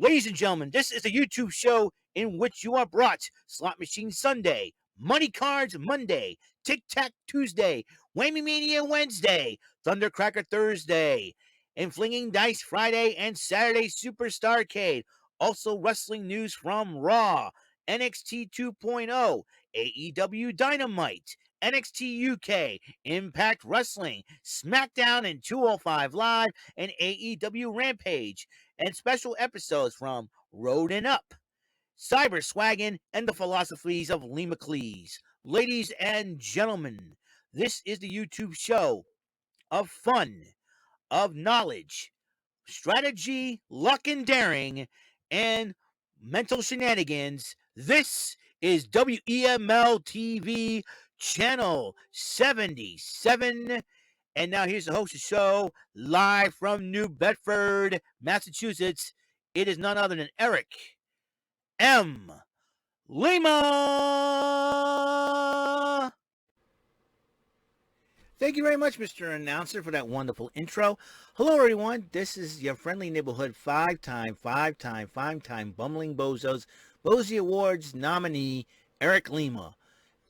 Ladies and gentlemen, this is a YouTube show in which you are brought Slot Machine Sunday, Money Cards Monday, Tic Tac Tuesday, Whammy Mania Wednesday, Thundercracker Thursday, and Flinging Dice Friday and Saturday Superstarcade. Also, wrestling news from Raw, NXT 2.0, AEW Dynamite, NXT UK, Impact Wrestling, SmackDown and 205 Live, and AEW Rampage, and special episodes from Road and Up, Cyber Swaggin', and the philosophies of Lee McLeese. Ladies and gentlemen, this is the YouTube show of fun, of knowledge, strategy, luck and daring, and mental shenanigans. This is WEML-TV Channel 77. And now here's the host of the show, live from New Bedford, Massachusetts. It is none other than Eric M. Lima. Thank you very much, Mr. Announcer, for that wonderful intro. Hello, everyone. This is your friendly neighborhood five-time bumbling bozos, Bozy Awards nominee, Eric Lima,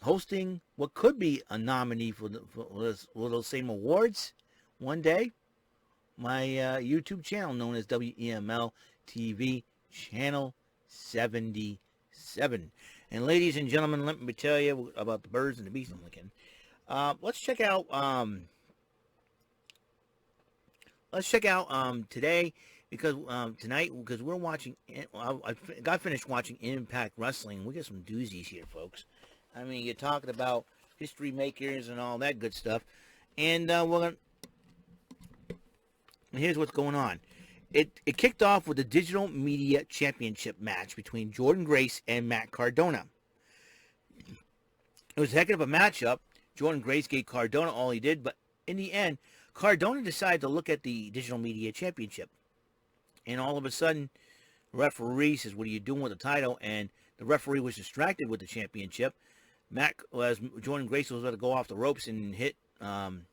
hosting what could be a nominee for those same awards one day. My YouTube channel known as WEML TV Channel 77. And ladies and gentlemen, let me tell you about the birds and the bees I'm looking. Let's check out today, because tonight, because we're watching, I got finished watching Impact Wrestling. We got some doozies here, folks. I mean, you're talking about history makers and all that good stuff. And here's what's going on. It kicked off with the Digital Media Championship match between Jordynne Grace and Matt Cardona. It was a heck of a matchup. Jordynne Grace gave Cardona all he did, but in the end, Cardona decided to look at the Digital Media Championship. And all of a sudden, the referee says, "What are you doing with the title?" And the referee was distracted with the championship. Jordynne Grace was about to go off the ropes and hit Cardona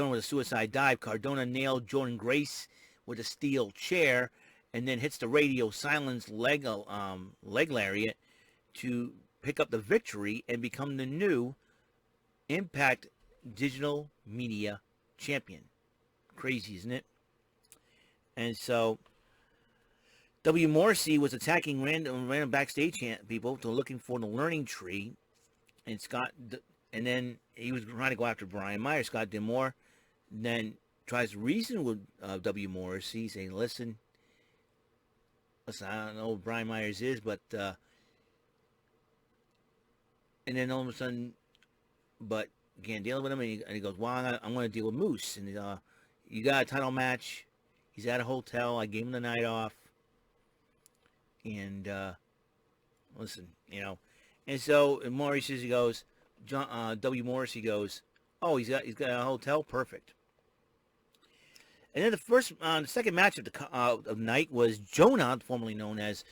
with a suicide dive. Cardona nailed Jordynne Grace with a steel chair, and then hits the radio silence leg lariat to pick up the victory and become the new Impact Digital Media Champion. Crazy, isn't it? And so W. Morrissey was attacking random backstage people to looking for the learning tree, and then he was trying to go after Brian Myers. Scott D'Amore then tries to reason with W. Morrissey, saying, listen, I don't know who Brian Myers is, but and then all of a sudden, but you can't deal with him, and he goes, well, I'm going to deal with Moose, and you got a title match. He's at a hotel. I gave him the night off. And listen, and so Morrissey goes, W. Morrissey goes, oh, he's got a hotel, perfect. And then the second match of the night was JONAH, formerly known as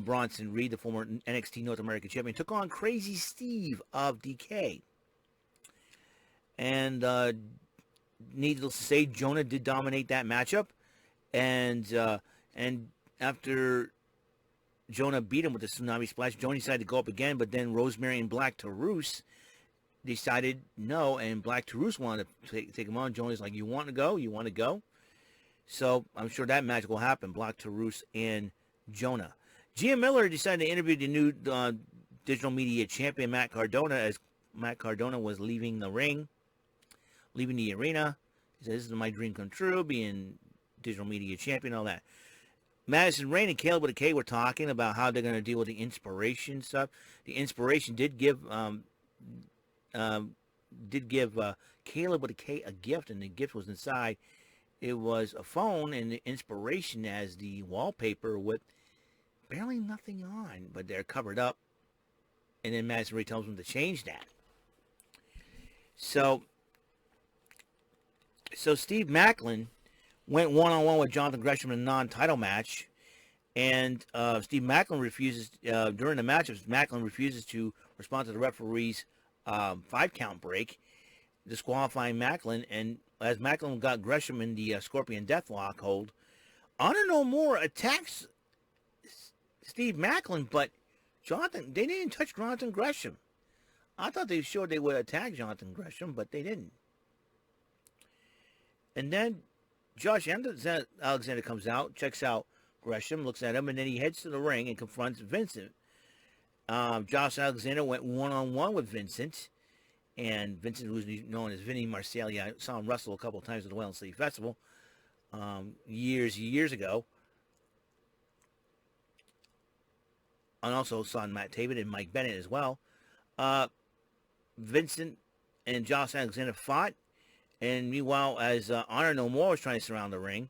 Bronson Reed, the former NXT North American champion, took on Crazy Steve of DK. And needless to say, JONAH did dominate that matchup, and after JONAH beat him with the Tsunami Splash, JONAH decided to go up again, but then Rosemary and Black Taurus decided no, and Black Taurus wanted to take him on. JONAH's like, you want to go? You want to go? So I'm sure that match will happen, Black Taurus and JONAH. Gia Miller decided to interview the new Digital Media Champion, Matt Cardona, as Matt Cardona was leaving the ring, leaving the arena. He said, this is my dream come true, being Digital Media Champion, all that. Madison Rayne and Caleb with a K were talking about how they're going to deal with the Inspiration stuff. The Inspiration did give Caleb with a K a gift, and the gift was inside. It was a phone and the Inspiration as the wallpaper with barely nothing on, but they're covered up. And then Madison Rayne tells them to change that. So Steve Maclin went one-on-one with Jonathan Gresham in a non-title match, and Steve Maclin refuses, during the match, Maclin refuses to respond to the referee's 5-count break, disqualifying Maclin, and as Maclin got Gresham in the Scorpion Deathlock hold, Honor No More attacks Steve Maclin, but they didn't touch Jonathan Gresham. I thought they showed they would attack Jonathan Gresham, but they didn't. And then Josh Alexander comes out, checks out Gresham, looks at him, and then he heads to the ring and confronts Vincent. Josh Alexander went one-on-one with Vincent, and Vincent, who's known as Vinny Marcelli, I saw him wrestle a couple of times at the Wellness City Festival years ago. And also saw Matt Taven and Mike Bennett as well. Vincent and Josh Alexander fought, and meanwhile, as Honor No More was trying to surround the ring,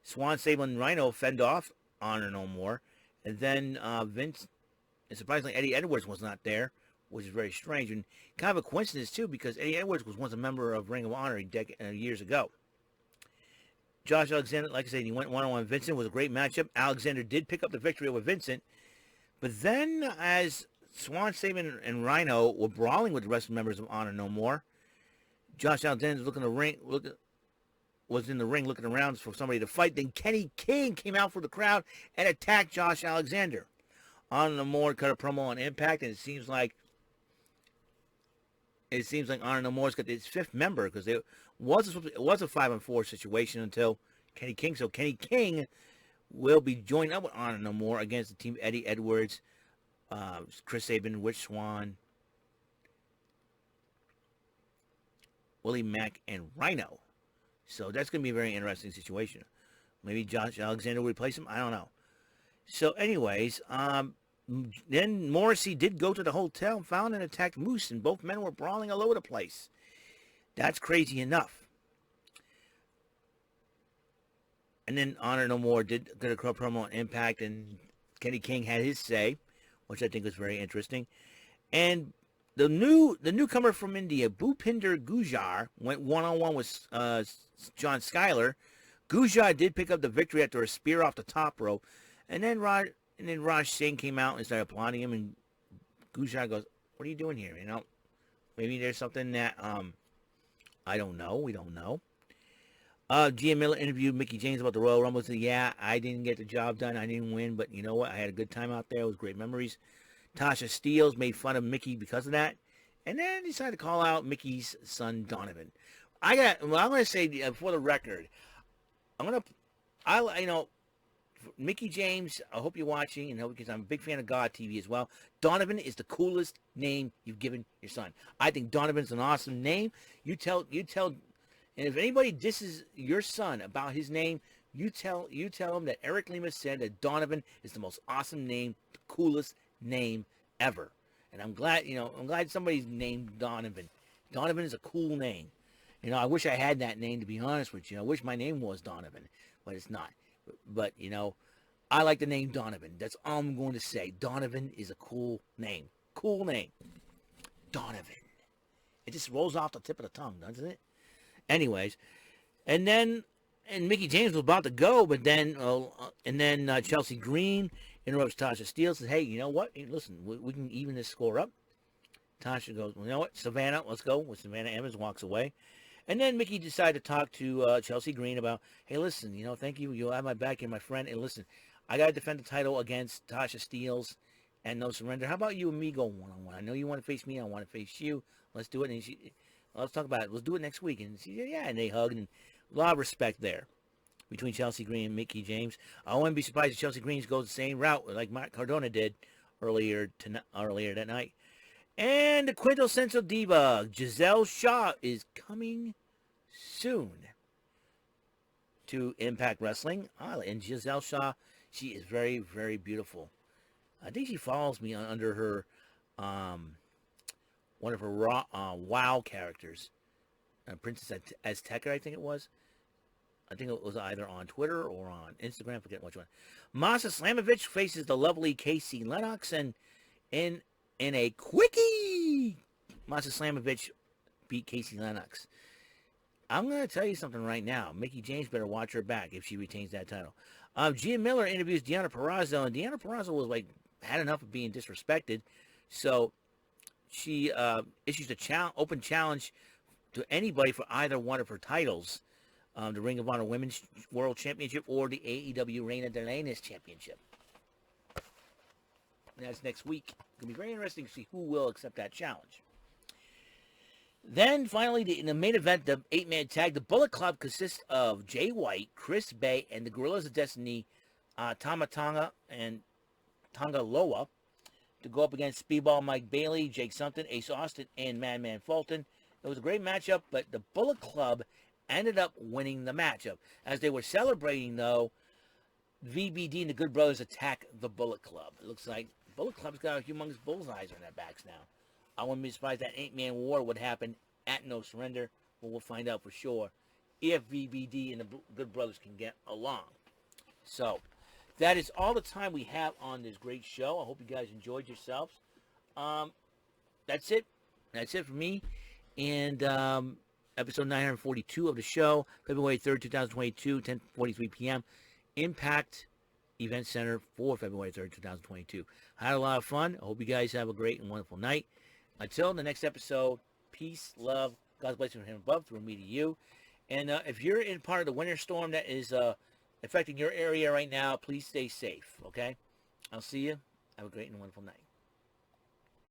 Swan, Sable, and Rhino fend off Honor No More, and then Vince, and surprisingly, Eddie Edwards was not there, which is very strange, and kind of a coincidence, too, because Eddie Edwards was once a member of Ring of Honor years ago. Josh Alexander, like I said, he went one-on-one with Vincent. It was a great matchup. Alexander did pick up the victory over Vincent, but then as Swan, Saban, and Rhino were brawling with the rest of the members of Honor No More, Josh Alexander was in the ring looking around for somebody to fight. Then Kenny King came out for the crowd and attacked Josh Alexander. Honor No More cut a promo on Impact, and it seems like Honor No More's got its fifth member, because it was a 5-on-4 situation until Kenny King. So Kenny King will be joining up with Honor No More against the team Eddie Edwards, Chris Sabin, Rich Swann, Willie Mack, and Rhino. So that's going to be a very interesting situation. Maybe Josh Alexander will replace him. I don't know. So anyways, then Morrissey did go to the hotel, found and attacked Moose, and both men were brawling all over the place. That's crazy enough. And then Honor No More did get a promo on Impact, and Kenny King had his say, which I think was very interesting. And the newcomer from India, Bhupinder Gujjar, went one-on-one with John Skyler. Gujjar did pick up the victory after a spear off the top rope. And then Raj Singh came out and started applauding him, and Gujjar goes, "What are you doing here? You know, maybe there's something that I don't know. We don't know." Gia Miller interviewed Mickie James about the Royal Rumble. Said, "Yeah, I didn't get the job done. I didn't win, but you know what? I had a good time out there. It was great memories." Tasha Steelz made fun of Mickie because of that, and then decided to call out Mickey's son Donovan. I'm going to say for the record, Mickie James, I hope you're watching, and because I'm a big fan of God TV as well. Donovan is the coolest name you've given your son. I think Donovan's an awesome name. You tell, and if anybody disses your son about his name, you tell him that Eric Lima said that Donovan is the most awesome name, the coolest name ever. And I'm glad somebody's named Donovan. Donovan is a cool name. I wish I had that name, to be honest with you. I wish my name was Donovan, but it's not. But, I like the name Donovan. That's all I'm going to say. Donovan is a cool name. Cool name. Donovan. It just rolls off the tip of the tongue, doesn't it? Anyways, and Mickie James was about to go, but then Chelsea Green interrupts Tasha Steelz, says, "Hey, you know what? Listen, we can even this score up." Tasha goes, "Well, you know what, Savannah, let's go." Well, Savannah Evans walks away. And then Mickie decided to talk to Chelsea Green about, "Hey, listen, thank you. You'll have my back. You're my friend. And listen, I got to defend the title against Tasha Steelz and No Surrender. How about you and me go one-on-one? I know you want to face me. I want to face you. Let's do it." And let's talk about it. Let's do it next week. And she said, "Yeah." And they hugged, and a lot of respect there between Chelsea Green and Mickie James. I wouldn't be surprised if Chelsea Green goes the same route like Cardona did earlier that night. And the quintessential diva, Giselle Shaw, is coming soon to Impact Wrestling. And Giselle Shaw, she is very, very beautiful. I think she follows me under her, one of her WoW characters, Princess Azteca, I think it was. I think it was either on Twitter or on Instagram. I forget which one. Masha Slamovich faces the lovely Kaci Lennox, and in a quickie, Masha Slamovich beat Kaci Lennox. I'm going to tell you something right now. Mickie James better watch her back if she retains that title. Gia Miller interviews Deonna Purrazzo, and Deonna Purrazzo was had enough of being disrespected, so she issues a open challenge to anybody for either one of her titles the Ring of Honor Women's World Championship or the AEW Reina de Reinas Championship. And that's next week. It's going to be very interesting to see who will accept that challenge. Then, finally, in the main event, the 8-man tag, the Bullet Club consists of Jay White, Chris Bay, and the Gorillas of Destiny, Tama Tonga and Tonga Loa, to go up against Speedball Mike Bailey, Jake Sumton, Ace Austin, and Madman Fulton. It was a great matchup, but the Bullet Club ended up winning the matchup. As they were celebrating, though, VBD and the Good Brothers attack the Bullet Club. It looks like Bullet Club's got a humongous bullseyes on their backs now. I wouldn't be surprised that 8-man war would happen at No Surrender, but we'll find out for sure if VBD and the Good Brothers can get along. So, that is all the time we have on this great show. I hope you guys enjoyed yourselves. That's it. That's it for me. And episode 942 of the show, February 3rd, 2022, 10:43 p.m. Impact Event Center for February 3rd, 2022. I had a lot of fun. I hope you guys have a great and wonderful night. Until the next episode, peace, love, God's blessing from him above, through me to you. And if you're in part of the winter storm that is affecting your area right now, please stay safe, okay? I'll see you. Have a great and wonderful night.